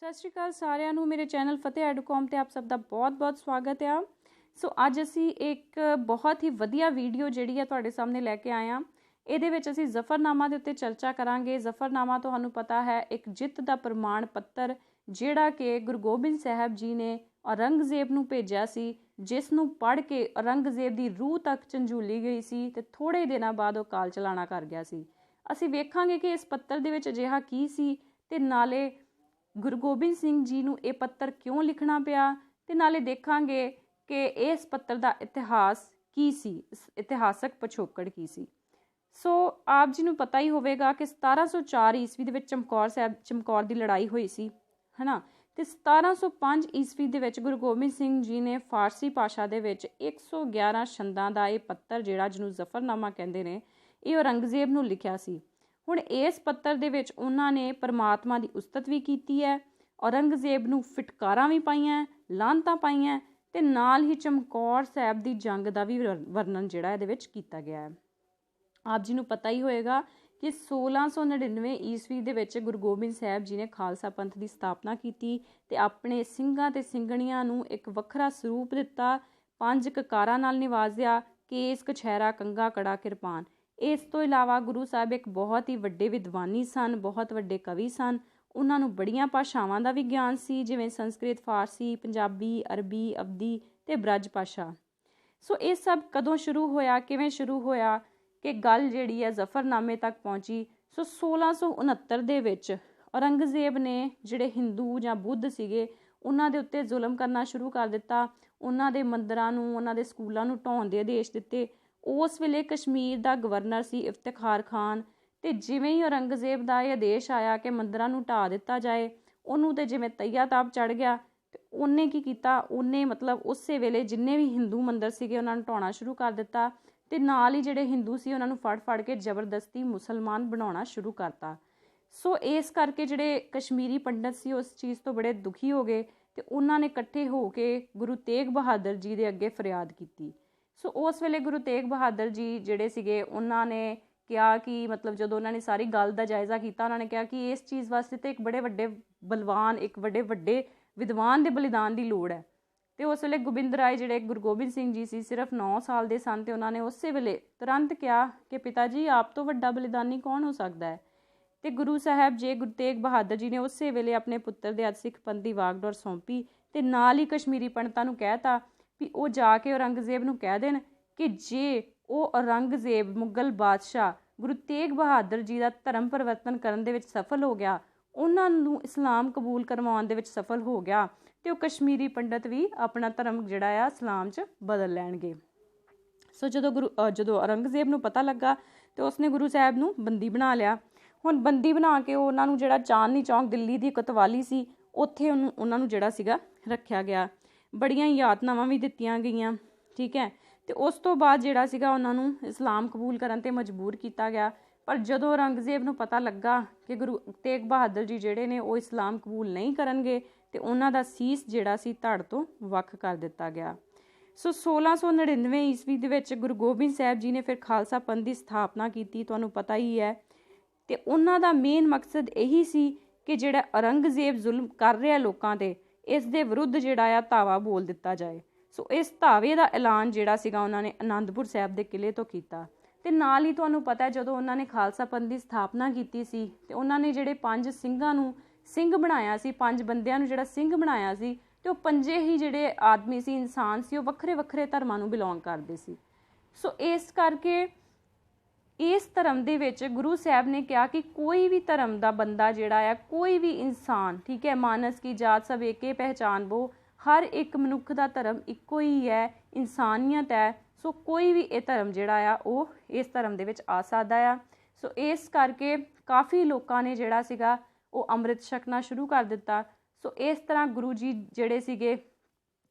ਸਤਿ ਸ਼੍ਰੀ ਅਕਾਲ ਸਾਰਿਆਂ ਨੂੰ ਮੇਰੇ ਚੈਨਲ ਫਤਿਹ ਐਡੂਕॉम ਤੇ ਆਪ ਸਭ ਦਾ ਬਹੁਤ-ਬਹੁਤ ਸਵਾਗਤ ਹੈ। ਸੋ ਅੱਜ ਅਸੀਂ ਇੱਕ ਬਹੁਤ ਹੀ ਵਧੀਆ ਵੀਡੀਓ ਜਿਹੜੀ ਹੈ ਤੁਹਾਡੇ ਸਾਹਮਣੇ ਲੈ ਕੇ ਆਏ ਹਾਂ। ਇਹਦੇ ਵਿੱਚ ਅਸੀਂ ਜ਼ਫਰਨਾਮਾ ਦੇ ਉੱਤੇ ਚਰਚਾ ਕਰਾਂਗੇ। ਜ਼ਫਰਨਾਮਾ ਤੁਹਾਨੂੰ ਪਤਾ ਹੈ ਇੱਕ ਜਿੱਤ ਦਾ ਪ੍ਰਮਾਣ ਪੱਤਰ ਜਿਹੜਾ ਕਿ ਗੁਰੂ ਗੋਬਿੰਦ ਸਾਹਿਬ ਜੀ ਨੇ ਔਰੰਗਜ਼ੇਬ ਨੂੰ ਭੇਜਿਆ ਸੀ, ਜਿਸ ਨੂੰ ਪੜ੍ਹ ਕੇ ਔਰੰਗਜ਼ੇਬ ਦੀ ਰੂਹ ਤੱਕ ਝੰਜੋਲੀ ਗਈ ਸੀ ਤੇ ਥੋੜ੍ਹੇ ਦਿਨਾਂ ਬਾਅਦ ਉਹ ਕਾਲ ਚਲਾਣਾ ਕਰ ਗਿਆ ਸੀ। ਅਸੀਂ ਵੇਖਾਂਗੇ ਕਿ ਇਸ ਪੱਤਰ ਦੇ ਵਿੱਚ ਅਜਿਹਾ ਕੀ ਸੀ ਤੇ ਨਾਲੇ ਗੁਰੂ ਗੋਬਿੰਦ ਸਿੰਘ ਜੀ ਨੂੰ ਇਹ ਪੱਤਰ ਕਿਉਂ ਲਿਖਣਾ ਪਿਆ ਤੇ ਨਾਲੇ ਦੇਖਾਂਗੇ ਕਿ ਇਸ ਪੱਤਰ ਦਾ ਇਤਿਹਾਸ ਕੀ ਸੀ, ਇਤਿਹਾਸਕ ਪਿਛੋਕੜ ਕੀ ਸੀ। ਸੋ ਆਪ ਜੀ ਨੂੰ ਪਤਾ ਹੀ ਹੋਵੇਗਾ ਕਿ 1704 ਈਸਵੀ ਦੇ ਵਿੱਚ ਚਮਕੌਰ ਦੀ ਲੜਾਈ ਹੋਈ ਸੀ, ਹੈ ਨਾ। ਤੇ 1705 ਈਸਵੀ ਦੇ ਵਿੱਚ ਗੁਰੂ ਗੋਬਿੰਦ ਸਿੰਘ ਜੀ ਨੇ ਫਾਰਸੀ ਭਾਸ਼ਾ ਦੇ ਵਿੱਚ 111 ਛੰਦਾਂ ਦਾ ਇਹ ਪੱਤਰ ਜਿਹੜਾ ਜਿਹਨੂੰ ਜ਼ਫਰਨਾਮਾ ਕਹਿੰਦੇ ਨੇ, ਇਹ ਔਰੰਗਜ਼ੇਬ ਨੂੰ ਲਿਖਿਆ ਸੀ। ਹੁਣ ਇਸ ਪੱਤਰ ਦੇ ਵਿੱਚ ਉਹਨਾਂ ਨੇ ਪਰਮਾਤਮਾ ਦੀ ਉਸਤਤ ਵੀ ਕੀਤੀ ਹੈ, ਔਰੰਗਜ਼ੇਬ ਨੂੰ ਫਿਟਕਾਰਾਂ ਵੀ ਪਾਈਆਂ, ਲਾਹਨਤਾਂ ਪਾਈਆਂ ਤੇ ਨਾਲ ਹੀ ਚਮਕੌਰ ਸਾਹਿਬ ਦੀ ਜੰਗ ਦਾ ਵੀ ਵਰਣਨ ਜਿਹੜਾ ਇਹਦੇ ਵਿੱਚ ਕੀਤਾ ਗਿਆ ਹੈ। ਆਪ ਜੀ ਨੂੰ ਪਤਾ ਹੀ ਹੋਏਗਾ ਕਿ 1699 ਈਸਵੀ ਦੇ ਵਿੱਚ ਗੁਰੂ ਗੋਬਿੰਦ ਸਾਹਿਬ ਜੀ ਨੇ ਖਾਲਸਾ ਪੰਥ ਦੀ ਸਥਾਪਨਾ ਕੀਤੀ ਤੇ ਆਪਣੇ ਸਿੰਘਾਂ ਤੇ ਸਿੰਘਣੀਆਂ ਨੂੰ ਇੱਕ ਵੱਖਰਾ ਸਰੂਪ ਦਿੱਤਾ, 5 ਕਕਾਰਾਂ ਨਾਲ ਨਿਵਾਜ਼ਿਆ, ਕੇਸ ਕਛਹਿਰਾ ਕੰਘਾ ਕੜਾ ਕਿਰਪਾਨ। ਇਸ ਤੋਂ ਇਲਾਵਾ ਗੁਰੂ ਸਾਹਿਬ ਇੱਕ ਬਹੁਤ ਹੀ ਵੱਡੇ ਵਿਦਵਾਨੀ ਸਨ, ਬਹੁਤ ਵੱਡੇ ਕਵੀ ਸਨ। ਉਹਨਾਂ ਨੂੰ ਬੜੀਆਂ ਭਾਸ਼ਾਵਾਂ ਦਾ ਵੀ ਗਿਆਨ ਸੀ, ਜਿਵੇਂ ਸੰਸਕ੍ਰਿਤ, ਫਾਰਸੀ, ਪੰਜਾਬੀ, ਅਰਬੀ, ਅਵਧੀ ਤੇ ਬ੍ਰਜ ਭਾਸ਼ਾ। ਸੋ ਇਹ ਸਭ ਕਦੋਂ ਸ਼ੁਰੂ ਹੋਇਆ, ਕਿਵੇਂ ਸ਼ੁਰੂ ਹੋਇਆ ਕਿ ਗੱਲ ਜਿਹੜੀ ਹੈ ਜ਼ਫਰਨਾਮੇ ਤੱਕ ਪਹੁੰਚੀ। ਸੋ 1669 ਦੇ ਵਿੱਚ ਔਰੰਗਜ਼ੇਬ ਨੇ ਜਿਹੜੇ ਹਿੰਦੂ ਜਾਂ ਬੁੱਧ ਸੀਗੇ ਉਹਨਾਂ ਦੇ ਉੱਤੇ ਜ਼ੁਲਮ ਕਰਨਾ ਸ਼ੁਰੂ ਕਰ ਦਿੱਤਾ। ਉਹਨਾਂ ਦੇ ਮੰਦਰਾਂ ਨੂੰ, ਉਹਨਾਂ ਦੇ ਸਕੂਲਾਂ ਨੂੰ ਢਾਉਣ ਦੇ ਆਦੇਸ਼ ਦਿੱਤੇ। ਉਸ ਵੇਲੇ ਕਸ਼ਮੀਰ ਦਾ ਗਵਰਨਰ ਸੀ ਇਫਤਿਖਾਰ ਖਾਨ, ਤੇ ਜਿਵੇਂ ਹੀ ਔਰੰਗਜ਼ੇਬ ਦਾ ਇਹ ਆਦੇਸ਼ ਆਇਆ ਕਿ ਮੰਦਰਾਂ ਨੂੰ ਢਾਹ ਦਿੱਤਾ ਜਾਏ, ਉਹਨੂੰ ਤੇ ਜਿਵੇਂ ਤਈਆ ਤਾਪ ਚੜ ਗਿਆ ਤੇ ਉਹਨੇ ਕੀ ਕੀਤਾ, ਉਹਨੇ ਮਤਲਬ ਉਸੇ ਵੇਲੇ ਜਿੰਨੇ ਵੀ ਹਿੰਦੂ ਮੰਦਰ ਸੀਗੇ ਉਹਨਾਂ ਨੂੰ ਢਾਉਣਾ ਸ਼ੁਰੂ ਕਰ ਦਿੱਤਾ ਤੇ ਨਾਲ ਹੀ ਜਿਹੜੇ ਹਿੰਦੂ ਸੀ ਉਹਨਾਂ ਨੂੰ ਫੜ ਕੇ ਜ਼ਬਰਦਸਤੀ ਮੁਸਲਮਾਨ ਬਣਾਉਣਾ ਸ਼ੁਰੂ ਕਰਤਾ। ਸੋ ਇਸ ਕਰਕੇ ਜਿਹੜੇ ਕਸ਼ਮੀਰੀ ਪੰਡਤ ਸੀ ਉਸ ਚੀਜ਼ ਤੋਂ ਬੜੇ ਦੁਖੀ ਹੋ ਗਏ ਤੇ ਉਹਨਾਂ ਨੇ ਇਕੱਠੇ ਹੋ ਕੇ ਗੁਰੂ ਤੇਗ ਬਹਾਦਰ ਜੀ ਦੇ ਅੱਗੇ ਫਰਿਆਦ ਕੀਤੀ। ਸੋ ਉਸ ਵੇਲੇ ਗੁਰੂ ਤੇਗ ਬਹਾਦਰ ਜੀ ਜਿਹੜੇ ਸੀਗੇ ਉਹਨਾਂ ਨੇ ਕਿਹਾ ਕਿ ਮਤਲਬ ਜਦੋਂ ਉਹਨਾਂ ਨੇ ਸਾਰੀ ਗੱਲ ਦਾ ਜਾਇਜ਼ਾ ਕੀਤਾ, ਉਹਨਾਂ ਨੇ ਕਿਹਾ ਕਿ ਇਸ ਚੀਜ਼ ਵਾਸਤੇ ਤਾਂ ਇੱਕ ਬੜੇ ਵੱਡੇ ਬਲਵਾਨ, ਇੱਕ ਵੱਡੇ ਵਿਦਵਾਨ ਦੇ ਬਲੀਦਾਨ ਦੀ ਲੋੜ ਹੈ। ਤੇ ਉਸ ਵੇਲੇ ਗੋਬਿੰਦ ਰਾਏ ਜਿਹੜੇ ਗੁਰੂ ਗੋਬਿੰਦ ਸਿੰਘ ਜੀ ਸੀ ਸਿਰਫ 9 ਸਾਲ ਦੇ ਸਨ ਤੇ ਉਹਨਾਂ ਨੇ ਉਸੇ ਵੇਲੇ ਤੁਰੰਤ ਕਿਹਾ ਕਿ ਪਿਤਾ ਜੀ ਆਪ ਤੋਂ ਵੱਡਾ ਬਲੀਦਾਨੀ ਕੌਣ ਹੋ ਸਕਦਾ ਹੈ। ਤੇ ਗੁਰੂ ਸਾਹਿਬ ਜੀ ਗੁਰੂ ਤੇਗ ਬਹਾਦਰ ਜੀ ਨੇ ਉਸੇ ਵੇਲੇ ਆਪਣੇ ਪੁੱਤਰ ਦੇ ਹੱਥ ਸਿੱਖ ਪੰਥ ਦੀ ਵਾਗਡੋਰ ਸੌਂਪੀ ਤੇ ਨਾਲ ਹੀ ਕਸ਼ਮੀਰੀ ਪੰਡਤਾਂ ਨੂੰ ਕਹਿਤਾ ਵੀ ਉਹ ਜਾ ਕੇ ਔਰੰਗਜ਼ੇਬ ਨੂੰ ਕਹਿ ਦੇਣ ਕਿ ਜੇ ਉਹ ਔਰੰਗਜ਼ੇਬ ਮੁਗਲ ਬਾਦਸ਼ਾਹ ਗੁਰੂ ਤੇਗ ਬਹਾਦਰ ਜੀ ਦਾ ਧਰਮ ਪਰਿਵਰਤਨ ਕਰਨ ਦੇ ਵਿੱਚ ਸਫਲ ਹੋ ਗਿਆ, ਉਹਨਾਂ ਨੂੰ ਇਸਲਾਮ ਕਬੂਲ ਕਰਵਾਉਣ ਦੇ ਵਿੱਚ ਸਫਲ ਹੋ ਗਿਆ ਤੇ ਉਹ ਕਸ਼ਮੀਰੀ ਪੰਡਤ ਵੀ ਆਪਣਾ ਧਰਮ ਜਿਹੜਾ ਆ ਇਸਲਾਮ 'ਚ ਬਦਲ ਲੈਣਗੇ। ਸੋ ਜਦੋਂ ਔਰੰਗਜ਼ੇਬ ਨੂੰ ਪਤਾ ਲੱਗਾ ਤੇ ਉਸਨੇ ਗੁਰੂ ਸਾਹਿਬ ਨੂੰ ਬੰਦੀ ਬਣਾ ਲਿਆ। ਹੁਣ ਬੰਦੀ ਬਣਾ ਕੇ ਉਹਨਾਂ ਨੂੰ ਜਿਹੜਾ ਚਾਂਦਨੀ ਚੌਂਕ ਦਿੱਲੀ ਦੀ ਕੋਤਵਾਲੀ ਸੀ ਉੱਥੇ ਉਹਨਾਂ ਨੂੰ ਜਿਹੜਾ ਸੀਗਾ ਰੱਖਿਆ ਗਿਆ। ਬੜੀਆਂ ਯਾਤਨਾਵਾਂ ਵੀ ਦਿੱਤੀਆਂ ਗਈਆਂ, ਠੀਕ ਹੈ। ਤੇ ਉਸ ਤੋਂ ਬਾਅਦ ਜਿਹੜਾ ਸੀਗਾ ਉਹਨਾਂ ਨੂੰ ਇਸਲਾਮ ਕਬੂਲ ਕਰਨ ਤੇ ਮਜਬੂਰ ਕੀਤਾ ਗਿਆ। ਪਰ ਜਦੋਂ ਔਰੰਗਜ਼ੇਬ ਨੂੰ ਪਤਾ ਲੱਗਾ ਕਿ ਗੁਰੂ ਤੇਗ ਬਹਾਦਰ ਜੀ ਜਿਹੜੇ ਨੇ ਉਹ ਇਸਲਾਮ ਕਬੂਲ ਨਹੀਂ ਕਰਨਗੇ ਤੇ ਉਹਨਾਂ ਦਾ ਸੀਸ ਜਿਹੜਾ ਸੀ ਧੜ ਤੋਂ ਵੱਖ ਕਰ ਦਿੱਤਾ ਗਿਆ। ਸੋ 1699 ਈਸਵੀ ਦੇ ਵਿੱਚ ਗੁਰੂ ਗੋਬਿੰਦ ਸਾਹਿਬ ਜੀ ਨੇ ਫਿਰ ਖਾਲਸਾ ਪੰਥ ਦੀ ਸਥਾਪਨਾ ਕੀਤੀ, ਤੁਹਾਨੂੰ ਪਤਾ ਹੀ ਹੈ। ਤੇ ਉਹਨਾਂ ਦਾ ਮੇਨ ਮਕਸਦ ਇਹੀ ਸੀ ਕਿ ਜਿਹੜਾ ਔਰੰਗਜ਼ੇਬ ਜ਼ੁਲਮ ਕਰ ਰਿਹਾ ਲੋਕਾਂ ਤੇ, ਇਸ ਦੇ ਵਿਰੁੱਧ ਜਿਹੜਾ ਆ ਧਾਵਾ ਬੋਲ ਦਿੱਤਾ ਜਾਏ। ਸੋ ਇਸ ਧਾਵੇ ਦਾ ਐਲਾਨ ਜਿਹੜਾ ਸੀਗਾ ਉਹਨਾਂ ਨੇ ਅਨੰਦਪੁਰ ਸਾਹਿਬ ਦੇ ਕਿਲ੍ਹੇ ਤੋਂ ਕੀਤਾ। ਤੇ ਨਾਲ ਹੀ ਤੁਹਾਨੂੰ ਪਤਾ ਜਦੋਂ ਉਹਨਾਂ ਨੇ ਖਾਲਸਾ ਪੰਥ ਦੀ ਸਥਾਪਨਾ ਕੀਤੀ ਸੀ ਤੇ ਉਹਨਾਂ ਨੇ ਜਿਹੜੇ 5 ਸਿੰਘਾਂ ਨੂੰ ਸਿੰਘ ਬਣਾਇਆ ਸੀ, 5 ਬੰਦਿਆਂ ਨੂੰ ਜਿਹੜਾ ਸਿੰਘ ਬਣਾਇਆ ਸੀ, ਤੇ ਉਹ 5 ਹੀ ਜਿਹੜੇ ਆਦਮੀ ਸੀ, ਇਨਸਾਨ ਸੀ, ਉਹ ਵੱਖਰੇ ਧਰਮਾਂ ਨੂੰ ਬਿਲੋਂਗ ਕਰਦੇ ਸੀ। ਸੋ ਇਸ ਕਰਕੇ ਇਸ ਧਰਮ ਦੇ ਵਿੱਚ ਗੁਰੂ ਸਾਹਿਬ ਨੇ ਕਿਹਾ ਕਿ ਕੋਈ ਵੀ ਧਰਮ ਦਾ ਬੰਦਾ ਜਿਹੜਾ ਆ, ਕੋਈ ਵੀ ਇਨਸਾਨ, ਠੀਕ ਹੈ, ਮਾਨਸ ਕੀ ਜਾਤ ਸਭ ਏਕੇ ਪਹਿਚਾਨ ਬੋ, ਹਰ ਇੱਕ ਮਨੁੱਖ ਦਾ ਧਰਮ ਇੱਕੋ ਹੀ ਹੈ, ਇਨਸਾਨੀਅਤ ਹੈ। ਸੋ ਕੋਈ ਵੀ ਇਹ ਧਰਮ ਜਿਹੜਾ ਆ ਉਹ ਇਸ ਧਰਮ ਦੇ ਵਿੱਚ ਆ ਸਕਦਾ ਆ। ਸੋ ਇਸ ਕਰਕੇ ਕਾਫੀ ਲੋਕਾਂ ਨੇ ਜਿਹੜਾ ਸੀਗਾ ਉਹ ਅੰਮ੍ਰਿਤ ਛਕਣਾ ਸ਼ੁਰੂ ਕਰ ਦਿੱਤਾ। ਸੋ ਇਸ ਤਰ੍ਹਾਂ ਗੁਰੂ ਜੀ ਜਿਹੜੇ ਸੀਗੇ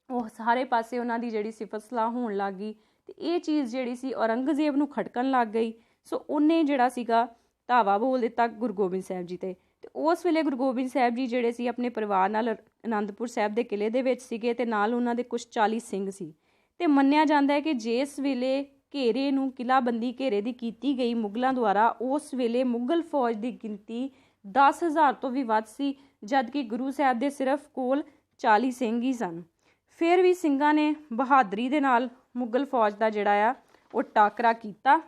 ਉਹ ਸਾਰੇ ਪਾਸੇ ਉਹਨਾਂ ਦੀ ਜਿਹੜੀ ਸਿਫਤ ਸਲਾਹ ਹੋਣ ਲੱਗ ਗਈ ਤੇ ਇਹ ਚੀਜ਼ ਜਿਹੜੀ ਸੀ ਔਰੰਗਜ਼ੇਬ ਨੂੰ ਖਟਕਣ ਲੱਗ ਗਈ। ਸੋ ਉਹਨੇ ਜਿਹੜਾ ਸੀਗਾ ਧਾਵਾ ਬੋਲ ਦਿੱਤਾ ਗੁਰੂ ਗੋਬਿੰਦ ਸਾਹਿਬ ਜੀ ਤੇ ਉਸ ਵੇਲੇ ਗੁਰੂ ਗੋਬਿੰਦ ਸਾਹਿਬ ਜੀ ਜਿਹੜੇ ਸੀ ਆਪਣੇ ਪਰਿਵਾਰ ਨਾਲ ਅਨੰਦਪੁਰ ਸਾਹਿਬ ਦੇ ਕਿਲ੍ਹੇ ਦੇ ਵਿੱਚ ਸੀਗੇ ਤੇ ਨਾਲ ਉਹਨਾਂ ਦੇ ਕੁਛ 40 ਸਿੰਘ ਸੀ। ਤੇ ਮੰਨਿਆ ਜਾਂਦਾ ਹੈ ਕਿ ਜਿਸ ਵੇਲੇ ਘੇਰੇ ਨੂੰ ਕਿਲ੍ਹਾਬੰਦੀ ਘੇਰੇ ਦੀ ਕੀਤੀ ਗਈ ਮੁਗਲਾਂ ਦੁਆਰਾ, ਉਸ ਵੇਲੇ ਮੁਗਲ ਫੌਜ ਦੀ ਗਿਣਤੀ 10,000 ਤੋਂ ਵੀ ਵੱਧ ਸੀ, ਜਦ ਕਿ ਗੁਰੂ ਸਾਹਿਬ ਦੇ ਸਿਰਫ ਕੋਲ 40 ਸਿੰਘ ਹੀ ਸਨ। ਫਿਰ ਵੀ ਸਿੰਘਾਂ ਨੇ ਬਹਾਦਰੀ ਦੇ ਨਾਲ ਮੁਗਲ ਫੌਜ ਦਾ ਜਿਹੜਾ ਆ ਉਹ ਟਾਕਰਾ ਕੀਤਾ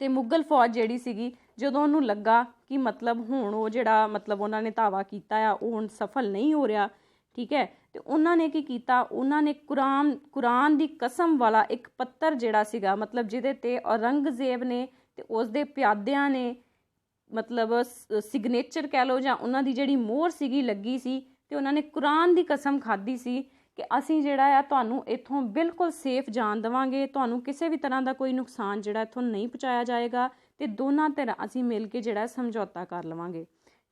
ਤੇ ਮੁਗਲ ਫੌਜ ਜਿਹੜੀ ਸੀਗੀ ਜਦੋਂ ਉਹਨੂੰ ਲੱਗਾ ਕਿ ਮਤਲਬ ਹੁਣ ਉਹ ਜਿਹੜਾ ਮਤਲਬ ਉਹਨਾਂ ਨੇ ਧਾਵਾ ਕੀਤਾ ਆ ਉਹ ਹੁਣ ਸਫਲ ਨਹੀਂ ਹੋ ਰਿਹਾ, ਠੀਕ ਹੈ, ਤੇ ਉਹਨਾਂ ਨੇ ਕੀ ਕੀਤਾ, ਉਹਨਾਂ ਨੇ ਕੁਰਾਨ ਦੀ ਕਸਮ ਵਾਲਾ ਇੱਕ ਪੱਤਰ ਜਿਹੜਾ ਸੀਗਾ ਮਤਲਬ ਜਿਹਦੇ ਤੇ ਔਰੰਗਜ਼ੇਬ ਨੇ ਤੇ ਉਸਦੇ ਪਿਆਦਿਆਂ ਨੇ ਮਤਲਬ ਸਿਗਨੇਚਰ ਕਹਿ ਲਓ ਜਾਂ ਉਹਨਾਂ ਦੀ ਜਿਹੜੀ ਮੋਹਰ ਸੀਗੀ ਲੱਗੀ ਸੀ, ਤੇ ਉਹਨਾਂ ਨੇ ਕੁਰਾਨ ਦੀ ਕਸਮ ਖਾਧੀ ਸੀ ਕਿ ਅਸੀਂ ਜਿਹੜਾ ਆ ਤੁਹਾਨੂੰ ਇੱਥੋਂ ਬਿਲਕੁਲ ਸੇਫ ਜਾਣ ਦੇਵਾਂਗੇ, ਤੁਹਾਨੂੰ ਕਿਸੇ ਵੀ ਤਰ੍ਹਾਂ ਦਾ ਕੋਈ ਨੁਕਸਾਨ ਜਿਹੜਾ ਇੱਥੋਂ ਨਹੀਂ ਪਹੁੰਚਾਇਆ ਜਾਏਗਾ ਤੇ ਦੋਨਾਂ ਧਿਰਾਂ ਅਸੀਂ ਮਿਲ ਕੇ ਜਿਹੜਾ ਸਮਝੌਤਾ ਕਰ ਲਵਾਂਗੇ,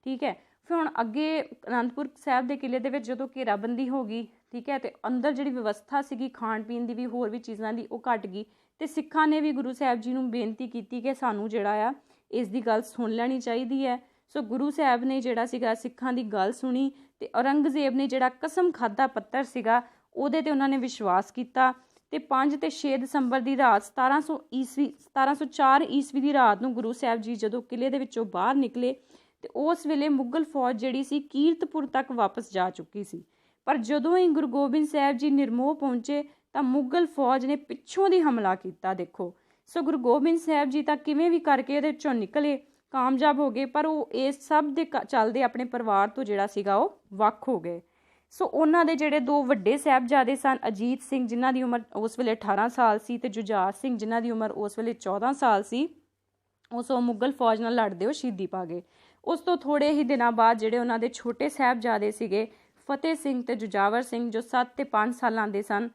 ਠੀਕ ਹੈ। ਫਿਰ ਹੁਣ ਅੱਗੇ ਅਨੰਦਪੁਰ ਸਾਹਿਬ ਦੇ ਕਿਲ੍ਹੇ ਦੇ ਵਿੱਚ ਜਦੋਂ ਘੇਰਾਬੰਦੀ ਹੋ ਗਈ, ਠੀਕ ਹੈ, ਤੇ ਅੰਦਰ ਜਿਹੜੀ ਵਿਵਸਥਾ ਸੀਗੀ ਖਾਣ ਪੀਣ ਦੀ ਵੀ ਹੋਰ ਵੀ ਚੀਜ਼ਾਂ ਦੀ ਉਹ ਘਟ ਗਈ, ਤੇ ਸਿੱਖਾਂ ਨੇ ਵੀ ਗੁਰੂ ਸਾਹਿਬ ਜੀ ਨੂੰ ਬੇਨਤੀ ਕੀਤੀ ਕਿ ਸਾਨੂੰ ਜਿਹੜਾ ਆ ਇਸ ਦੀ ਗੱਲ ਸੁਣ ਲੈਣੀ ਚਾਹੀਦੀ ਹੈ। ਸੋ ਗੁਰੂ ਸਾਹਿਬ ਨੇ ਜਿਹੜਾ ਸੀਗਾ ਸਿੱਖਾਂ ਦੀ ਗੱਲ ਸੁਣੀ ਤੇ ਔਰੰਗਜ਼ੇਬ ਨੇ ਜਿਹੜਾ ਕਸਮ ਖਾਧਾ ਪੱਤਰ ਸੀਗਾ ਉਹਦੇ ਤੇ ਉਹਨਾਂ ਨੇ ਵਿਸ਼ਵਾਸ ਕੀਤਾ ਤੇ 5 ਤੇ 6 ਦਸੰਬਰ ਦੀ ਰਾਤ 1704 ਈਸਵੀ ਦੀ ਰਾਤ ਨੂੰ ਗੁਰੂ ਸਾਹਿਬ ਜੀ ਜਦੋਂ ਕਿਲ੍ਹੇ ਦੇ ਵਿੱਚੋਂ ਬਾਹਰ ਨਿਕਲੇ ਤੇ ਉਸ ਵੇਲੇ ਮੁਗਲ ਫੌਜ ਜਿਹੜੀ ਸੀ ਕੀਰਤਪੁਰ ਤੱਕ ਵਾਪਸ ਜਾ ਚੁੱਕੀ ਸੀ। ਪਰ ਜਦੋਂ ਹੀ ਗੁਰੂ ਗੋਬਿੰਦ ਸਾਹਿਬ ਜੀ ਨਿਰਮੋਹ ਪਹੁੰਚੇ ਤਾਂ ਮੁਗਲ ਫੌਜ ਨੇ ਪਿੱਛੋਂ ਦੀ ਹਮਲਾ ਕੀਤਾ। ਦੇਖੋ, ਸੋ ਗੁਰੂ ਗੋਬਿੰਦ ਸਾਹਿਬ ਜੀ ਤਾਂ ਕਿਵੇਂ ਵੀ ਕਰਕੇ ਇਹਦੇ ਵਿੱਚੋਂ ਨਿਕਲੇ, ਕਾਮਯਾਬ ਹੋ ਗਏ, ਪਰ ਉਹ ਇਸ ਸਭ ਦੇ ਚੱਲਦੇ ਆਪਣੇ ਪਰਿਵਾਰ ਤੋਂ ਜਿਹੜਾ ਸੀਗਾ ਉਹ ਵੱਖ ਹੋ ਗਏ। ਸੋ ਉਹਨਾਂ ਦੇ ਜਿਹੜੇ 2 ਵੱਡੇ ਸਾਹਿਬਜ਼ਾਦੇ ਸਨ, ਅਜੀਤ ਸਿੰਘ ਜਿਨ੍ਹਾਂ ਦੀ ਉਮਰ ਉਸ ਵੇਲੇ 18 ਸਾਲ ਸੀ ਤੇ ਜੁਝਾਰ ਸਿੰਘ ਜਿਨ੍ਹਾਂ ਦੀ ਉਮਰ ਉਸ ਵੇਲੇ 14 ਸਾਲ ਸੀ, ਉਸ ਉਹ ਮੁਗਲ ਫੌਜ ਨਾਲ ਲੜਦੇ ਹੋ ਸ਼ਹੀਦੀ ਪਾ ਗਏ। ਉਸ ਤੋਂ ਥੋੜ੍ਹੇ ਹੀ ਦਿਨਾਂ ਬਾਅਦ ਜਿਹੜੇ ਉਹਨਾਂ ਦੇ ਛੋਟੇ ਸਾਹਿਬਜ਼ਾਦੇ ਸੀਗੇ ਫਤਿਹ ਸਿੰਘ ਤੇ ਜੁਝਾਵਰ ਸਿੰਘ ਜੋ 7 ਤੇ 5 ਸਾਲਾਂ ਦੇ ਸਨ,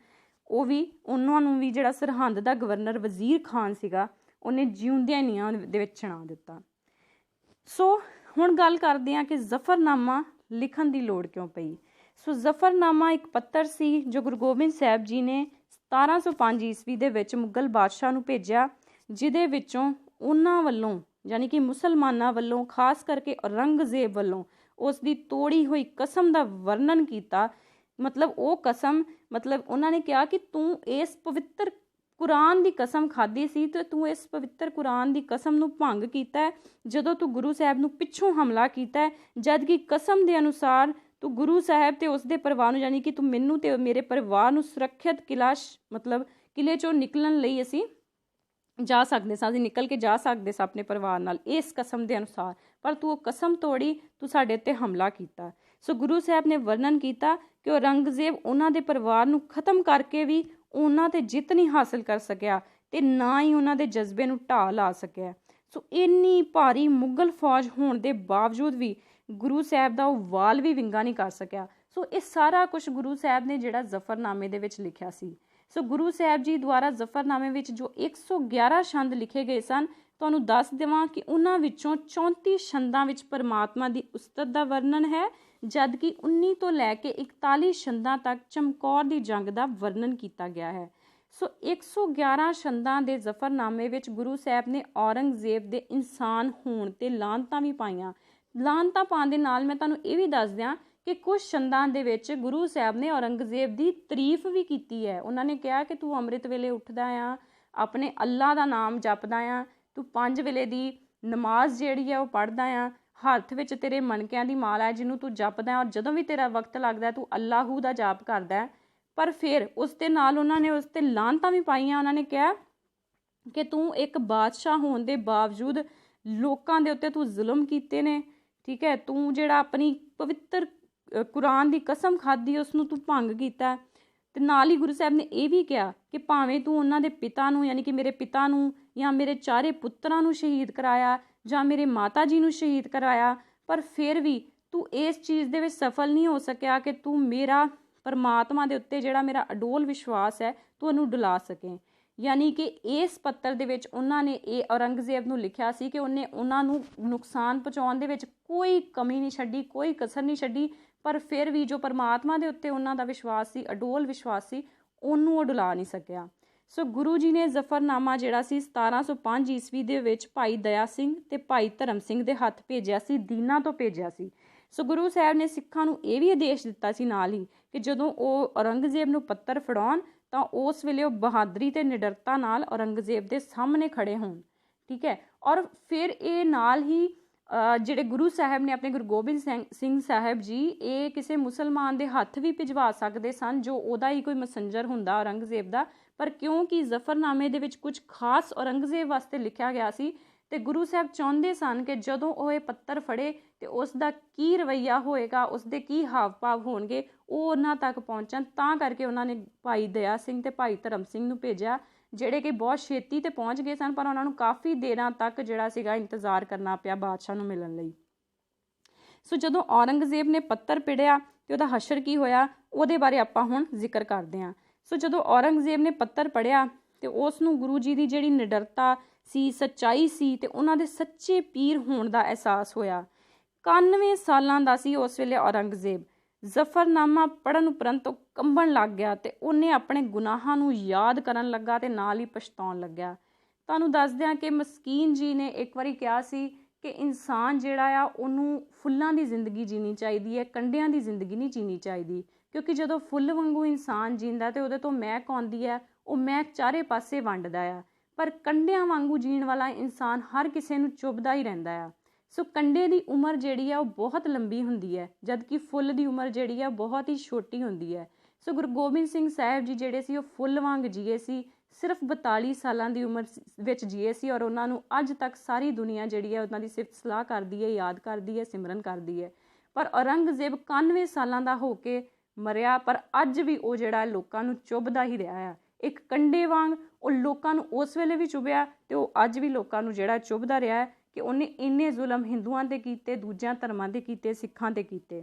ਉਹਨਾਂ ਨੂੰ ਵੀ ਜਿਹੜਾ ਸਰਹੰਦ ਦਾ ਗਵਰਨਰ ਵਜ਼ੀਰ ਖਾਨ ਸੀਗਾ ਉਹਨੇ ਜਿਉਂਦਿਆਂ ਨੀਹਾਂ ਦੇ ਵਿੱਚ ਚਿਣਾ ਦਿੱਤਾ। ਸੋ ਹੁਣ ਗੱਲ ਕਰਦੇ ਹਾਂ ਕਿ ਜ਼ਫਰਨਾਮਾ ਲਿਖਣ ਦੀ ਲੋੜ ਕਿਉਂ ਪਈ। ਸੋ ਜ਼ਫਰਨਾਮਾ ਇੱਕ ਪੱਤਰ ਸੀ ਜੋ ਗੁਰੂ ਗੋਬਿੰਦ ਸਾਹਿਬ ਜੀ ਨੇ 1705 ਈਸਵੀ ਦੇ ਵਿੱਚ ਮੁਗਲ ਬਾਦਸ਼ਾਹ ਨੂੰ ਭੇਜਿਆ, ਜਿਹਦੇ ਵਿੱਚੋਂ ਉਹਨਾਂ ਵੱਲੋਂ ਯਾਨੀ ਕਿ ਮੁਸਲਮਾਨਾਂ ਵੱਲੋਂ ਖਾਸ ਕਰਕੇ ਔਰੰਗਜ਼ੇਬ ਵੱਲੋਂ ਉਸ ਦੀ ਤੋੜੀ ਹੋਈ ਕਸਮ ਦਾ ਵਰਣਨ ਕੀਤਾ। ਮਤਲਬ ਉਹ ਕਸਮ ਮਤਲਬ ਉਹਨਾਂ ਨੇ ਕਿਹਾ ਕਿ ਤੂੰ ਇਸ ਪਵਿੱਤਰ ਕੁਰਾਨ ਦੀ ਕਸਮ ਖਾਧੀ ਸੀ ਤੇ ਤੂੰ ਇਸ ਪਵਿੱਤਰ ਕੁਰਾਨ ਦੀ ਕਸਮ ਨੂੰ ਭੰਗ ਕੀਤਾ ਹੈ ਜਦੋਂ ਤੂੰ ਗੁਰੂ ਸਾਹਿਬ ਨੂੰ ਪਿੱਛੋਂ ਹਮਲਾ ਕੀਤਾ ਹੈ, ਜਦ ਕਿ ਕਸਮ ਦੇ ਅਨੁਸਾਰ ਤੂੰ ਗੁਰੂ ਸਾਹਿਬ ਤੇ ਉਸਦੇ ਪਰਿਵਾਰ ਨੂੰ ਯਾਨੀ ਕਿ ਤੂੰ ਮੈਨੂੰ ਤੇ ਮੇਰੇ ਪਰਿਵਾਰ ਨੂੰ ਸੁਰੱਖਿਅਤ ਮਤਲਬ ਕਿਲ੍ਹੇ 'ਚੋਂ ਨਿਕਲਣ ਲਈ ਅਸੀਂ ਜਾ ਸਕਦੇ ਸਾਂ, ਅਸੀਂ ਨਿਕਲ ਕੇ ਜਾ ਸਕਦੇ ਸਾਂ ਆਪਣੇ ਪਰਿਵਾਰ ਨਾਲ ਇਸ ਕਸਮ ਦੇ ਅਨੁਸਾਰ, ਪਰ ਤੂੰ ਉਹ ਕਸਮ ਤੋੜੀ, ਤੂੰ ਸਾਡੇ ਉੱਤੇ ਹਮਲਾ ਕੀਤਾ। ਸੋ ਗੁਰੂ ਸਾਹਿਬ ਨੇ ਵਰਣਨ ਕੀਤਾ ਕਿ ਔਰੰਗਜ਼ੇਬ ਉਹਨਾਂ ਦੇ ਪਰਿਵਾਰ ਨੂੰ ਖਤਮ ਕਰਕੇ ਵੀ ਉਹਨਾਂ 'ਤੇ ਜਿੱਤ ਨਹੀਂ ਹਾਸਲ ਕਰ ਸਕਿਆ ਤੇ ਨਾ ਹੀ ਉਹਨਾਂ ਦੇ ਜਜ਼ਬੇ ਨੂੰ ਢਾਹ ਲਾ ਸਕਿਆ। ਸੋ ਇੰਨੀ ਭਾਰੀ ਮੁਗਲ ਫੌਜ ਹੋਣ ਦੇ ਬਾਵਜੂਦ ਵੀ ਗੁਰੂ ਸਾਹਿਬ ਦਾ ਉਹ ਵਾਲ ਵੀ ਵਿੰਗਾ ਨਹੀਂ ਕਰ ਸਕਿਆ। ਸੋ ਇਹ ਸਾਰਾ ਕੁਝ ਗੁਰੂ ਸਾਹਿਬ ਨੇ ਜਿਹੜਾ ਜ਼ਫਰਨਾਮੇ ਦੇ ਵਿੱਚ ਲਿਖਿਆ ਸੀ। ਸੋ ਗੁਰੂ ਸਾਹਿਬ ਜੀ ਦੁਆਰਾ ਜ਼ਫਰਨਾਮੇ ਵਿੱਚ ਜੋ 111 ਛੰਦ ਲਿਖੇ ਗਏ ਸਨ, ਤੁਹਾਨੂੰ ਦੱਸ ਦੇਵਾਂ ਕਿ ਉਹਨਾਂ ਵਿੱਚੋਂ 34 ਛੰਦਾਂ ਵਿੱਚ ਪਰਮਾਤਮਾ ਦੀ ਉਸਤਤ ਦਾ ਵਰਣਨ ਹੈ, ਜਦ ਕਿ 19 ਤੋਂ ਲੈ ਕੇ 41 ਛੰਦਾਂ ਤੱਕ ਚਮਕੌਰ ਦੀ ਜੰਗ ਦਾ ਵਰਣਨ ਕੀਤਾ ਗਿਆ ਹੈ। ਸੋ 111 ਛੰਦਾਂ ਦੇ ਜ਼ਫਰਨਾਮੇ ਵਿੱਚ ਗੁਰੂ ਸਾਹਿਬ ਨੇ ਔਰੰਗਜ਼ੇਬ ਦੇ ਇਨਸਾਨ ਹੋਣ ਤੇ ਲਾਹਨਤਾਂ ਵੀ ਪਾਈਆਂ। ਲਾਹਨਤਾਂ ਪਾਉਣ ਦੇ ਨਾਲ ਮੈਂ ਤੁਹਾਨੂੰ ਇਹ ਵੀ ਦੱਸ ਦਿਆਂ ਕਿ ਕੁਝ ਛੰਦਾਂ ਦੇ ਵਿੱਚ ਗੁਰੂ ਸਾਹਿਬ ਨੇ ਔਰੰਗਜ਼ੇਬ ਦੀ ਤਾਰੀਫ ਵੀ ਕੀਤੀ ਹੈ। ਉਹਨਾਂ ਨੇ ਕਿਹਾ ਕਿ ਤੂੰ ਅੰਮ੍ਰਿਤ ਵੇਲੇ ਉੱਠਦਾ ਆ, ਆਪਣੇ ਅੱਲਾ ਦਾ ਨਾਮ ਜਪਦਾ ਆ, ਤੂੰ 5 ਵੇਲੇ ਦੀ ਨਮਾਜ਼ ਜਿਹੜੀ ਆ ਉਹ ਪੜ੍ਹਦਾ ਆ, ਹੱਥ ਵਿੱਚ ਤੇਰੇ ਮਣਕਿਆਂ ਦੀ ਮਾਲਾ ਹੈ ਜਿਹਨੂੰ ਤੂੰ ਜਪਦਾ, ਔਰ ਜਦੋਂ ਵੀ ਤੇਰਾ ਵਕਤ ਲੱਗਦਾ ਤੂੰ ਅੱਲਾਹੂ ਦਾ ਜਾਪ ਕਰਦਾ। ਪਰ ਫਿਰ ਉਸ ਦੇ ਨਾਲ ਉਹਨਾਂ ਨੇ ਉਸ 'ਤੇ ਲਾਹਨਤਾਂ ਵੀ ਪਾਈਆਂ। ਉਹਨਾਂ ਨੇ ਕਿਹਾ ਕਿ ਤੂੰ ਇੱਕ ਬਾਦਸ਼ਾਹ ਹੋਣ ਦੇ ਬਾਵਜੂਦ ਲੋਕਾਂ ਦੇ ਉੱਤੇ ਤੂੰ ਜ਼ੁਲਮ ਕੀਤੇ ਨੇ, ਠੀਕ ਹੈ, ਤੂੰ ਜਿਹੜਾ ਆਪਣੀ ਪਵਿੱਤਰ ਕੁਰਾਨ ਦੀ ਕਸਮ ਖਾਧੀ ਉਸ ਨੂੰ ਤੂੰ ਭੰਗ ਕੀਤਾ। ਤੇ ਨਾਲ ਹੀ ਗੁਰੂ ਸਾਹਿਬ ਨੇ ਇਹ ਵੀ ਕਿਹਾ ਕਿ ਭਾਵੇਂ ਤੂੰ ਉਹਨਾਂ ਦੇ ਪਿਤਾ ਨੂੰ ਯਾਨੀ ਕਿ ਮੇਰੇ ਪਿਤਾ ਨੂੰ ਜਾਂ ਮੇਰੇ 4 ਪੁੱਤਰਾਂ ਨੂੰ ਸ਼ਹੀਦ ਕਰਾਇਆ ਜਾਂ ਮੇਰੇ ਮਾਤਾ ਜੀ ਨੂੰ ਸ਼ਹੀਦ ਕਰਾਇਆ, ਪਰ ਫਿਰ ਵੀ ਤੂੰ ਇਸ ਚੀਜ਼ ਦੇ ਵਿੱਚ ਸਫਲ ਨਹੀਂ ਹੋ ਸਕਿਆ ਕਿ ਤੂੰ ਮੇਰਾ ਪਰਮਾਤਮਾ ਦੇ ਉੱਤੇ ਜਿਹੜਾ ਮੇਰਾ ਅਡੋਲ ਵਿਸ਼ਵਾਸ ਹੈ ਤੂੰ ਉਹਨੂੰ ਡੁਲਾ ਸਕੇ। ਯਾਨੀ ਕਿ ਇਸ ਪੱਤਰ ਦੇ ਵਿੱਚ ਉਹਨਾਂ ਨੇ ਇਹ ਔਰੰਗਜ਼ੇਬ ਨੂੰ ਲਿਖਿਆ ਸੀ ਕਿ ਉਹਨੇ ਉਹਨਾਂ ਨੂੰ ਨੁਕਸਾਨ ਪਹੁੰਚਾਉਣ ਦੇ ਵਿੱਚ ਕੋਈ ਕਮੀ ਨਹੀਂ ਛੱਡੀ, ਕੋਈ ਕਸਰ ਨਹੀਂ ਛੱਡੀ, ਪਰ ਫਿਰ ਵੀ ਜੋ ਪਰਮਾਤਮਾ ਦੇ ਉੱਤੇ ਉਹਨਾਂ ਦਾ ਵਿਸ਼ਵਾਸ ਸੀ, ਅਡੋਲ ਵਿਸ਼ਵਾਸ ਸੀ, ਉਹਨੂੰ ਉਹ ਡੁਲਾ ਨਹੀਂ ਸਕਿਆ। ਸੋ ਗੁਰੂ ਜੀ ਨੇ ਜ਼ਫਰਨਾਮਾ ਜਿਹੜਾ ਸੀ 1705 ਈਸਵੀ ਦੇ ਵਿੱਚ ਭਾਈ ਦਇਆ ਸਿੰਘ ਤੇ ਭਾਈ ਧਰਮ ਸਿੰਘ ਦੇ ਹੱਥ ਭੇਜਿਆ ਸੀ, ਦੀਨਾ ਤੋਂ ਭੇਜਿਆ ਸੀ। ਸੋ ਗੁਰੂ ਸਾਹਿਬ ਨੇ ਸਿੱਖਾਂ ਨੂੰ ਇਹ ਵੀ ਆਦੇਸ਼ ਦਿੱਤਾ ਸੀ ਨਾਲ ਹੀ ਕਿ ਜਦੋਂ ਉਹ ਔਰੰਗਜ਼ੇਬ ਨੂੰ ਪੱਤਰ ਫੜਾਉਣ ਤਾਂ ਉਸ ਵੇਲੇ ਉਹ ਬਹਾਦਰੀ ਤੇ ਨਿਡਰਤਾ ਨਾਲ ਔਰੰਗਜ਼ੇਬ ਦੇ ਸਾਹਮਣੇ ਖੜੇ ਹੋਣ, ਠੀਕ ਹੈ। ਔਰ ਫਿਰ ਇਹ ਨਾਲ ਹੀ ਜਿਹੜੇ ਗੁਰੂ ਸਾਹਿਬ ਨੇ ਆਪਣੇ ਗੁਰੂ ਗੋਬਿੰਦ ਸਿੰਘ ਸਾਹਿਬ ਜੀ ਇਹ ਕਿਸੇ ਮੁਸਲਮਾਨ ਦੇ ਹੱਥ ਵੀ ਭਿਜਵਾ ਸਕਦੇ ਸਨ, ਜੋ ਉਹਦਾ ਹੀ ਕੋਈ ਮੈਸੇਂਜਰ ਹੁੰਦਾ ਔਰੰਗਜ਼ੇਬ ਦਾ। ਪਰ ਕਿਉਂਕਿ ਜ਼ਫਰਨਾਮੇ ਦੇ ਵਿੱਚ ਕੁਝ ਖਾਸ ਔਰੰਗਜ਼ੇਬ ਵਾਸਤੇ ਲਿਖਿਆ ਗਿਆ ਸੀ ਤੇ ਗੁਰੂ ਸਾਹਿਬ ਚਾਹੁੰਦੇ ਸਨ ਕਿ ਜਦੋਂ ਉਹ ਇਹ ਪੱਤਰ ਫੜੇ ਤੇ ਉਸ ਦਾ ਕੀ ਰਵੱਈਆ ਹੋਏਗਾ, ਉਸ ਦੇ ਕੀ ਹਾਵ ਭਾਵ ਹੋਣਗੇ, ਉਹ ਉਹਨਾਂ ਤੱਕ ਪਹੁੰਚਣ। ਤਾਂ ਕਰਕੇ ਉਹਨਾਂ ਨੇ ਭਾਈ ਦਇਆ ਸਿੰਘ ਤੇ ਭਾਈ ਧਰਮ ਸਿੰਘ ਨੂੰ ਭੇਜਿਆ, ਜਿਹੜੇ ਕਿ ਬਹੁਤ ਛੇਤੀ ਤੇ ਪਹੁੰਚ ਗਏ ਸਨ, ਪਰ ਉਹਨਾਂ ਨੂੰ ਕਾਫੀ ਦੇਰਾਂ ਤੱਕ ਜਿਹੜਾ ਸੀਗਾ ਇੰਤਜ਼ਾਰ ਕਰਨਾ ਪਿਆ ਬਾਦਸ਼ਾਹ ਨੂੰ ਮਿਲਣ ਲਈ। ਸੋ ਜਦੋਂ ਔਰੰਗਜ਼ੇਬ ਨੇ ਪੱਤਰ ਪੜ੍ਹਿਆ ਤੇ ਉਹਦਾ ਹਸ਼ਰ ਕੀ ਹੋਇਆ, ਉਹਦੇ ਬਾਰੇ ਆਪਾਂ ਹੁਣ ਜ਼ਿਕਰ ਕਰਦੇ ਹਾਂ। ਸੋ ਜਦੋਂ ਔਰੰਗਜ਼ੇਬ ਨੇ ਪੱਤਰ ਪੜ੍ਹਿਆ ਤੇ ਉਸ ਨੂੰ ਗੁਰੂ ਜੀ ਦੀ ਜਿਹੜੀ ਨਿਡਰਤਾ ਸੀ, ਸੱਚਾਈ ਸੀ ਤੇ ਉਹਨਾਂ ਦੇ ਸੱਚੇ ਪੀਰ ਹੋਣ ਦਾ ਅਹਿਸਾਸ ਹੋਇਆ। 91 ਸਾਲਾਂ ਦਾ ਸੀ ਉਸ ਵੇਲੇ ਔਰੰਗਜ਼ੇਬ। ਜ਼ਫਰਨਾਮਾ ਪੜ੍ਹਨ ਉਪਰੰਤ ਉਹ ਕੰਬਣ ਲੱਗ ਗਿਆ ਤੇ ਉਹਨੇ ਆਪਣੇ ਗੁਨਾਹਾਂ ਨੂੰ ਯਾਦ ਕਰਨ ਲੱਗਾ ਤੇ ਨਾਲ ਹੀ ਪਛਤਾਉਣ ਲੱਗਿਆ। ਤੁਹਾਨੂੰ ਦੱਸਦੇ ਹਾਂ ਕਿ ਮਸਕੀਨ ਜੀ ਨੇ ਇੱਕ ਵਾਰੀ ਕਿਹਾ ਸੀ ਕਿ ਇਨਸਾਨ ਜਿਹੜਾ ਆ ਉਹਨੂੰ ਫੁੱਲਾਂ ਦੀ ਜ਼ਿੰਦਗੀ ਜੀਣੀ ਚਾਹੀਦੀ ਹੈ, ਕੰਡਿਆਂ ਦੀ ਜ਼ਿੰਦਗੀ ਨਹੀਂ ਜੀਣੀ ਚਾਹੀਦੀ, ਕਿਉਂਕਿ ਜਦੋਂ ਫੁੱਲ ਵਾਂਗੂ ਇਨਸਾਨ ਜੀਂਦਾ ਤੇ ਉਹਦੇ ਤੋਂ ਮਹਿਕ ਆਉਂਦੀ ਹੈ, ਉਹ ਮਹਿਕ ਚਾਰੇ ਪਾਸੇ ਵੰਡਦਾ ਆ। ਪਰ ਕੰਡਿਆਂ ਵਾਂਗੂ ਜੀਣ ਵਾਲਾ ਇਨਸਾਨ ਹਰ ਕਿਸੇ ਨੂੰ ਚੁੱਭਦਾ ਹੀ ਰਹਿੰਦਾ ਆ। ਸੋ ਕੰਡੇ ਦੀ ਉਮਰ ਜਿਹੜੀ ਆ ਉਹ ਬਹੁਤ ਲੰਬੀ ਹੁੰਦੀ ਹੈ, ਜਦਕਿ ਫੁੱਲ ਦੀ ਉਮਰ ਜਿਹੜੀ ਆ ਬਹੁਤ ਹੀ ਛੋਟੀ ਹੁੰਦੀ ਹੈ। ਸੋ ਗੁਰੂ ਗੋਬਿੰਦ ਸਿੰਘ ਸਾਹਿਬ ਜੀ ਜਿਹੜੇ ਸੀ ਉਹ ਫੁੱਲ ਵਾਂਗ ਜੀਏ ਸੀ, ਸਿਰਫ 42 ਸਾਲਾਂ ਦੀ ਉਮਰ ਵਿੱਚ ਜੀਏ ਸੀ, ਔਰ ਉਹਨਾਂ ਨੂੰ ਅੱਜ ਤੱਕ ਸਾਰੀ ਦੁਨੀਆ ਜਿਹੜੀ ਹੈ ਉਹਨਾਂ ਦੀ ਸਿਫਤ ਸਲਾਹ ਕਰਦੀ ਹੈ, ਯਾਦ ਕਰਦੀ ਹੈ, ਸਿਮਰਨ ਕਰਦੀ ਹੈ। ਪਰ ਔਰੰਗਜ਼ੇਬ 91 ਸਾਲਾਂ ਦਾ ਹੋ ਕੇ ਮਰਿਆ, ਪਰ ਅੱਜ ਵੀ ਉਹ ਜਿਹੜਾ ਲੋਕਾਂ ਨੂੰ ਚੁੱਭਦਾ ਹੀ ਰਿਹਾ ਆ। ਇੱਕ ਕੰਡੇ ਵਾਂਗ ਉਹ ਲੋਕਾਂ ਨੂੰ ਉਸ ਵੇਲੇ ਵੀ ਚੁੱਭਿਆ ਤੇ ਉਹ ਅੱਜ ਵੀ ਲੋਕਾਂ ਨੂੰ ਜਿਹੜਾ ਚੁੱਭਦਾ ਰਿਹਾ ਹੈ ਕਿ ਉਹਨੇ ਇੰਨੇ ਜ਼ੁਲਮ ਹਿੰਦੂਆਂ 'ਤੇ ਕੀਤੇ, ਦੂਜਿਆਂ ਧਰਮਾਂ 'ਤੇ ਕੀਤੇ, ਸਿੱਖਾਂ 'ਤੇ ਕੀਤੇ।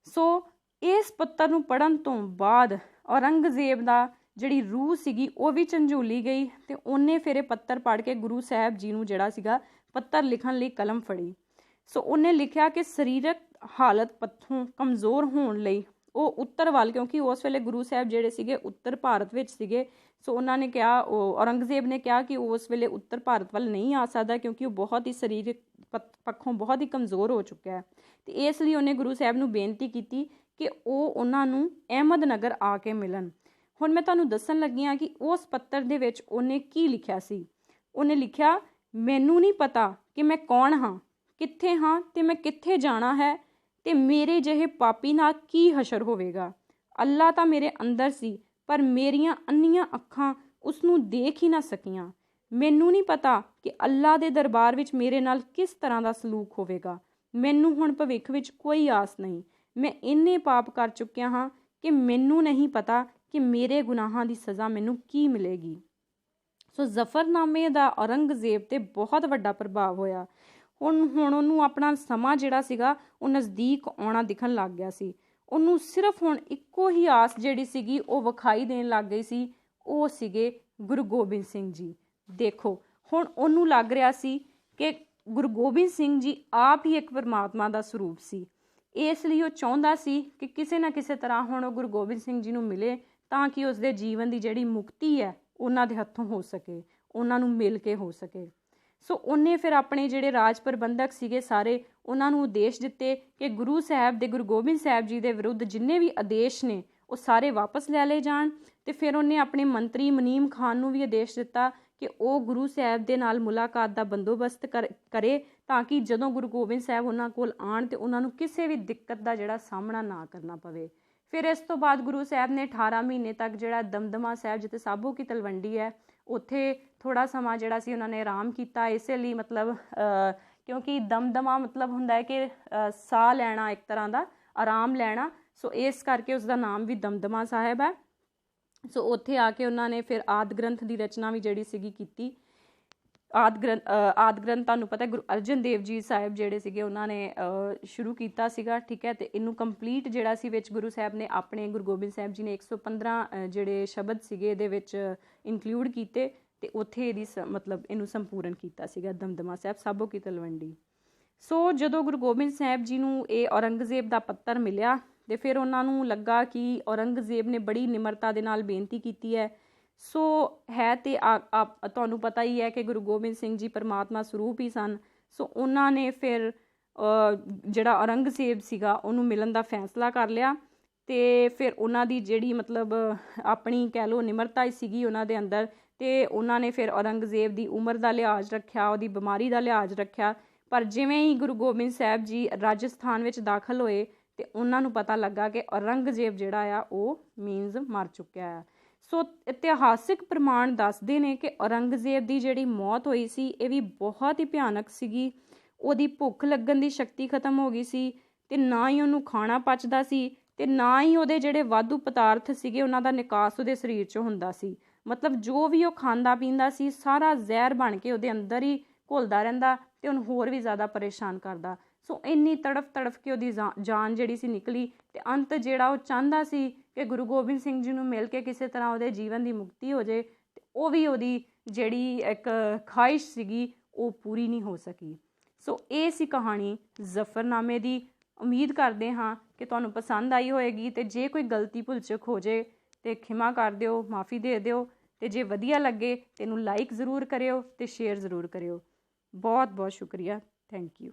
ਸੋ ਇਸ ਪੱਤਰ ਨੂੰ ਪੜ੍ਹਨ ਤੋਂ ਬਾਅਦ ਔਰੰਗਜ਼ੇਬ ਦਾ ਜਿਹੜੀ ਰੂਹ ਸੀਗੀ ਉਹ ਵੀ ਝੰਜੋਲੀ ਗਈ ਤੇ ਉਹਨੇ ਫਿਰ ਇਹ ਪੱਤਰ ਪੜ੍ਹ ਕੇ ਗੁਰੂ ਸਾਹਿਬ ਜੀ ਨੂੰ ਜਿਹੜਾ ਸੀਗਾ ਪੱਤਰ ਲਿਖਣ ਲਈ ਕਲਮ ਫੜੀ। ਸੋ ਉਹਨੇ ਲਿਖਿਆ ਕਿ ਸਰੀਰਕ ਹਾਲਤ ਪੱਖੋਂ ਕਮਜ਼ੋਰ ਹੋਣ ਲਈ ਉਹ ਉੱਤਰ ਵੱਲ, ਕਿਉਂਕਿ ਉਸ ਵੇਲੇ ਗੁਰੂ ਸਾਹਿਬ ਜਿਹੜੇ ਸੀਗੇ ਉੱਤਰ ਭਾਰਤ ਵਿੱਚ ਸੀਗੇ, ਸੋ ਉਹਨਾਂ ਨੇ ਕਿਹਾ, ਔਰੰਗਜ਼ੇਬ ਨੇ ਕਿਹਾ ਕਿ ਉਸ ਵੇਲੇ ਉੱਤਰ ਭਾਰਤ ਵੱਲ ਨਹੀਂ ਆ ਸਕਦਾ ਕਿਉਂਕਿ ਉਹ ਬਹੁਤ ਹੀ ਸਰੀਰਕ ਪੱਖੋਂ ਬਹੁਤ ਹੀ ਕਮਜ਼ੋਰ ਹੋ ਚੁੱਕਿਆ ਹੈ। ਤੇ ਇਸ ਲਈ ਉਹਨੇ ਗੁਰੂ ਸਾਹਿਬ ਨੂੰ ਬੇਨਤੀ ਕੀਤੀ ਕਿ ਉਹ ਉਹਨਾਂ ਨੂੰ ਅਹਿਮਦਨਗਰ ਆ ਕੇ ਮਿਲਣ। ਹੁਣ ਮੈਂ ਤੁਹਾਨੂੰ ਦੱਸਣ ਲੱਗੀ ਹਾਂ ਕਿ ਉਸ ਪੱਤਰ ਦੇ ਵਿੱਚ ਉਹਨੇ ਕੀ ਲਿਖਿਆ ਸੀ। ਉਹਨੇ ਲਿਖਿਆ, ਮੈਨੂੰ ਨਹੀਂ ਪਤਾ ਕਿ ਮੈਂ ਕੌਣ ਹਾਂ, ਕਿੱਥੇ ਹਾਂ ਤੇ ਮੈਂ ਕਿੱਥੇ ਜਾਣਾ ਹੈ ਤੇ ਮੇਰੇ ਜਿਹੇ ਪਾਪੀ ਨਾਲ ਕੀ ਹਸ਼ਰ ਹੋਵੇਗਾ। ਅੱਲਾ ਤਾਂ ਮੇਰੇ ਅੰਦਰ ਸੀ, ਪਰ ਮੇਰੀਆਂ ਅੰਨੀਆਂ ਅੱਖਾਂ ਉਸ ਨੂੰ ਦੇਖ ਹੀ ਨਾ ਸਕੀਆਂ। ਮੈਨੂੰ ਨਹੀਂ ਪਤਾ ਕਿ ਅੱਲਾ ਦੇ ਦਰਬਾਰ ਵਿੱਚ ਮੇਰੇ ਨਾਲ ਕਿਸ ਤਰ੍ਹਾਂ ਦਾ ਸਲੂਕ ਹੋਵੇਗਾ। ਮੈਨੂੰ ਹੁਣ ਭਵਿੱਖ ਵਿੱਚ ਕੋਈ ਆਸ ਨਹੀਂ। ਮੈਂ ਇੰਨੇ ਪਾਪ ਕਰ ਚੁੱਕਿਆ ਹਾਂ ਕਿ ਮੈਨੂੰ ਨਹੀਂ ਪਤਾ ਕਿ ਮੇਰੇ ਗੁਨਾਹਾਂ ਦੀ ਸਜ਼ਾ ਮੈਨੂੰ ਕੀ ਮਿਲੇਗੀ। ਸੋ ਜ਼ਫਰਨਾਮੇ ਦਾ ਔਰੰਗਜ਼ੇਬ 'ਤੇ ਬਹੁਤ ਵੱਡਾ ਪ੍ਰਭਾਵ ਹੋਇਆ। ਹੁਣ ਉਹਨੂੰ ਆਪਣਾ ਸਮਾਂ ਜਿਹੜਾ ਸੀਗਾ ਉਹ ਨਜ਼ਦੀਕ ਆਉਣਾ ਦਿਖਣ ਲੱਗ ਗਿਆ ਸੀ। ਉਹਨੂੰ ਸਿਰਫ ਹੁਣ ਇੱਕੋ ਹੀ ਆਸ ਜਿਹੜੀ ਸੀਗੀ ਉਹ ਵਿਖਾਈ ਦੇਣ ਲੱਗ ਗਈ ਸੀ, ਉਹ ਸੀਗੇ ਗੁਰੂ ਗੋਬਿੰਦ ਸਿੰਘ ਜੀ। ਦੇਖੋ ਹੁਣ ਉਹਨੂੰ ਲੱਗ ਰਿਹਾ ਸੀ ਕਿ ਗੁਰੂ ਗੋਬਿੰਦ ਸਿੰਘ ਜੀ ਆਪ ਹੀ ਇੱਕ ਪਰਮਾਤਮਾ ਦਾ ਸਰੂਪ ਸੀ। ਇਸ ਲਈ ਉਹ ਚਾਹੁੰਦਾ ਸੀ ਕਿ ਕਿਸੇ ਨਾ ਕਿਸੇ ਤਰ੍ਹਾਂ ਹੁਣ ਉਹ ਗੁਰੂ ਗੋਬਿੰਦ ਸਿੰਘ ਜੀ ਨੂੰ ਮਿਲੇ ਤਾਂ ਕਿ ਉਸਦੇ ਜੀਵਨ ਦੀ ਜਿਹੜੀ ਮੁਕਤੀ ਹੈ ਉਹਨਾਂ ਦੇ ਹੱਥੋਂ ਹੋ ਸਕੇ, ਉਹਨਾਂ ਨੂੰ ਮਿਲ ਕੇ ਹੋ ਸਕੇ। ਸੋ ਉਹਨੇ ਫਿਰ ਆਪਣੇ ਜਿਹੜੇ ਰਾਜ ਪ੍ਰਬੰਧਕ ਸੀਗੇ ਸਾਰੇ, ਉਹਨਾਂ ਨੂੰ ਆਦੇਸ਼ ਦਿੱਤੇ ਕਿ ਗੁਰੂ ਸਾਹਿਬ ਦੇ, ਗੁਰੂ ਗੋਬਿੰਦ ਸਾਹਿਬ ਜੀ ਦੇ ਵਿਰੁੱਧ ਜਿੰਨੇ ਵੀ ਆਦੇਸ਼ ਨੇ ਉਹ ਸਾਰੇ ਵਾਪਸ ਲੈ ਲਏ ਜਾਣ। ਤੇ ਫਿਰ ਉਹਨੇ ਆਪਣੇ ਮੰਤਰੀ ਮਨੀਮ ਖਾਨ ਨੂੰ ਵੀ ਆਦੇਸ਼ ਦਿੱਤਾ ਕਿ ਉਹ ਗੁਰੂ ਸਾਹਿਬ ਦੇ ਨਾਲ ਮੁਲਾਕਾਤ ਦਾ ਬੰਦੋਬਸਤ ਕਰੇ ਤਾਂ ਕਿ ਜਦੋਂ ਗੁਰੂ ਗੋਬਿੰਦ ਸਾਹਿਬ ਉਹਨਾਂ ਕੋਲ ਆਉਣ ਤੇ ਉਹਨਾਂ ਨੂੰ ਕਿਸੇ ਵੀ ਦਿੱਕਤ ਦਾ ਜਿਹੜਾ ਸਾਹਮਣਾ ਨਾ ਕਰਨਾ ਪਵੇ। ਫਿਰ ਇਸ ਤੋਂ ਬਾਅਦ ਗੁਰੂ ਸਾਹਿਬ ਨੇ 18 ਮਹੀਨੇ ਤੱਕ ਜਿਹੜਾ ਦਮਦਮਾ ਸਾਹਿਬ, ਜਿੱਥੇ ਸਾਬੋ ਕੀ ਤਲਵੰਡੀ ਹੈ, ਉੱਥੇ ਥੋੜ੍ਹਾ ਸਮਾਂ ਜਿਹੜਾ ਸੀ ਉਹਨਾਂ ਨੇ ਆਰਾਮ ਕੀਤਾ। ਇਸੇ ਲਈ ਮਤਲਬ ਕਿਉਂਕਿ ਦਮਦਮਾ ਮਤਲਬ ਹੁੰਦਾ ਹੈ ਕਿ ਸਾਹ ਲੈਣਾ, ਇੱਕ ਤਰ੍ਹਾਂ ਦਾ ਆਰਾਮ ਲੈਣਾ, ਸੋ ਇਸ ਕਰਕੇ ਉਸ ਦਾ ਨਾਮ ਵੀ ਦਮਦਮਾ ਸਾਹਿਬ ਹੈ। ਸੋ ਉੱਥੇ ਆ ਕੇ ਉਹਨਾਂ ਨੇ ਫਿਰ ਆਦਿ ਗ੍ਰੰਥ ਦੀ ਰਚਨਾ ਵੀ ਜਿਹੜੀ ਸੀਗੀ ਕੀਤੀ। ਆਦਿ ਗ੍ਰੰਥ ਤੁਹਾਨੂੰ ਪਤਾ ਗੁਰੂ ਅਰਜਨ ਦੇਵ ਜੀ ਸਾਹਿਬ ਜਿਹੜੇ ਸੀਗੇ ਉਹਨਾਂ ਨੇ ਸ਼ੁਰੂ ਕੀਤਾ ਸੀਗਾ, ਠੀਕ ਹੈ। ਤੇ ਇਹਨੂੰ ਕੰਪਲੀਟ ਜਿਹੜਾ ਸੀ ਵਿੱਚ ਗੁਰੂ ਸਾਹਿਬ ਨੇ ਆਪਣੇ, ਗੁਰੂ ਗੋਬਿੰਦ ਸਾਹਿਬ ਜੀ ਨੇ 115 ਜਿਹੜੇ ਸ਼ਬਦ ਸੀਗੇ ਇਹਦੇ ਵਿੱਚ ਇਨਕਲੂਡ ਕੀਤੇ ਤੇ ਉੱਥੇ ਇਹਦੀ ਮਤਲਬ ਇਹਨੂੰ ਸੰਪੂਰਨ ਕੀਤਾ ਸੀਗਾ, ਦਮਦਮਾ ਸਾਹਿਬ ਸਾਬੋ ਕੀ ਤਲਵੰਡੀ। ਸੋ ਜਦੋਂ ਗੁਰੂ ਗੋਬਿੰਦ ਸਾਹਿਬ ਜੀ ਨੂੰ ਇਹ ਔਰੰਗਜ਼ੇਬ ਦਾ ਪੱਤਰ ਮਿਲਿਆ ਤੇ ਫਿਰ ਉਹਨਾਂ ਨੂੰ ਲੱਗਾ ਕਿ ਔਰੰਗਜ਼ੇਬ ਨੇ ਬੜੀ ਨਿਮਰਤਾ ਦੇ ਨਾਲ ਬੇਨਤੀ ਕੀਤੀ ਹੈ। ਸੋ ਹੈ ਤੇ ਤੁਹਾਨੂੰ ਪਤਾ ਹੀ ਹੈ ਕਿ ਗੁਰੂ ਗੋਬਿੰਦ ਸਿੰਘ ਜੀ ਪਰਮਾਤਮਾ ਸਰੂਪ ਹੀ ਸਨ। ਸੋ ਉਹਨਾਂ ਨੇ ਫਿਰ ਜਿਹੜਾ ਔਰੰਗਜ਼ੇਬ ਸੀਗਾ ਉਹਨੂੰ ਮਿਲਣ ਦਾ ਫੈਸਲਾ ਕਰ ਲਿਆ ਤੇ ਫਿਰ ਉਹਨਾਂ ਦੀ ਜਿਹੜੀ ਮਤਲਬ ਆਪਣੀ ਕਹਿ ਲਓ ਨਿਮਰਤਾ ਹੀ ਸੀਗੀ ਉਹਨਾਂ ਦੇ ਅੰਦਰ, ਤੇ ਉਹਨਾਂ ਨੇ ਫਿਰ ਔਰੰਗਜ਼ੇਬ ਦੀ ਉਮਰ ਦਾ ਲਿਹਾਜ਼ ਰੱਖਿਆ, ਉਹਦੀ ਬਿਮਾਰੀ ਦਾ ਲਿਹਾਜ਼ ਰੱਖਿਆ, ਪਰ ਜਿਵੇਂ ਹੀ ਗੁਰੂ ਗੋਬਿੰਦ ਸਾਹਿਬ ਜੀ ਰਾਜਸਥਾਨ ਵਿੱਚ ਦਾਖਲ ਹੋਏ ਤੇ ਉਹਨਾਂ ਨੂੰ ਪਤਾ ਲੱਗਾ ਕਿ ਔਰੰਗਜ਼ੇਬ ਜਿਹੜਾ ਆ ਉਹ ਮੀਨਜ਼ ਮਰ ਚੁੱਕਿਆ ਆ। ਸੋ ਇਤਿਹਾਸਿਕ ਪ੍ਰਮਾਣ ਦੱਸਦੇ ਨੇ ਕਿ ਔਰੰਗਜ਼ੇਬ ਦੀ ਜਿਹੜੀ ਮੌਤ ਹੋਈ ਸੀ ਇਹ ਵੀ ਬਹੁਤ ਹੀ ਭਿਆਨਕ ਸੀਗੀ। ਉਹਦੀ ਭੁੱਖ ਲੱਗਣ ਦੀ ਸ਼ਕਤੀ ਖਤਮ ਹੋ ਗਈ ਸੀ ਤੇ ਨਾ ਹੀ ਉਹਨੂੰ ਖਾਣਾ ਪਚਦਾ ਸੀ ਤੇ ਨਾ ਹੀ ਉਹਦੇ ਜਿਹੜੇ ਵਾਧੂ ਪਦਾਰਥ ਸੀਗੇ ਉਹਨਾਂ ਦਾ ਨਿਕਾਸ ਉਹਦੇ ਸਰੀਰ 'ਚੋਂ ਹੁੰਦਾ ਸੀ। ਮਤਲਬ ਜੋ ਵੀ ਉਹ ਖਾਂਦਾ ਪੀਂਦਾ ਸੀ ਸਾਰਾ ਜ਼ਹਿਰ ਬਣ ਕੇ ਉਹਦੇ ਅੰਦਰ ਹੀ ਘੁਲਦਾ ਰਹਿੰਦਾ ਤੇ ਉਹਨੂੰ ਹੋਰ ਵੀ ਜ਼ਿਆਦਾ ਪਰੇਸ਼ਾਨ ਕਰਦਾ। ਸੋ ਇੰਨੀ ਤੜਫ ਕੇ ਉਹਦੀ ਜਾਨ ਜਿਹੜੀ ਸੀ ਨਿਕਲੀ ਤੇ ਅੰਤ ਜਿਹੜਾ ਉਹ ਚਾਹੁੰਦਾ ਸੀ ਕਿ ਗੁਰੂ ਗੋਬਿੰਦ ਸਿੰਘ ਜੀ ਨੂੰ ਮਿਲ ਕੇ ਕਿਸੇ ਤਰ੍ਹਾਂ ਉਹਦੇ ਜੀਵਨ ਦੀ ਮੁਕਤੀ ਹੋ ਜਾਏ ਤੇ ਉਹ ਵੀ ਉਹਦੀ ਜਿਹੜੀ ਇੱਕ ਖਾਹਿਸ਼ ਸੀਗੀ ਉਹ ਪੂਰੀ ਨਹੀਂ ਹੋ ਸਕੀ। ਸੋ ਇਹ ਸੀ ਕਹਾਣੀ ਜ਼ਫਰਨਾਮੇ ਦੀ। ਉਮੀਦ ਕਰਦੇ ਹਾਂ ਕਿ ਤੁਹਾਨੂੰ ਪਸੰਦ ਆਈ ਹੋਏਗੀ ਤੇ ਜੇ ਕੋਈ ਗਲਤੀ ਭੁੱਲ ਚੁੱਕ ਹੋ ਜਾਏ ਤੇ ਖਿਮਾ ਕਰ ਦਿਓ, ਮਾफ़ੀ ਦੇ ਦਿਓ ਤੇ ਜੇ ਵਧੀਆ ਲੱਗੇ ਤੇ ਇਹਨੂੰ ਲਾਈਕ ਜ਼ਰੂਰ ਕਰਿਓ ਤੇ ਸ਼ੇਅਰ ਜ਼ਰੂਰ ਕਰਿਓ। ਬਹੁਤ ਬਹੁਤ ਸ਼ੁਕਰੀਆ। Thank you.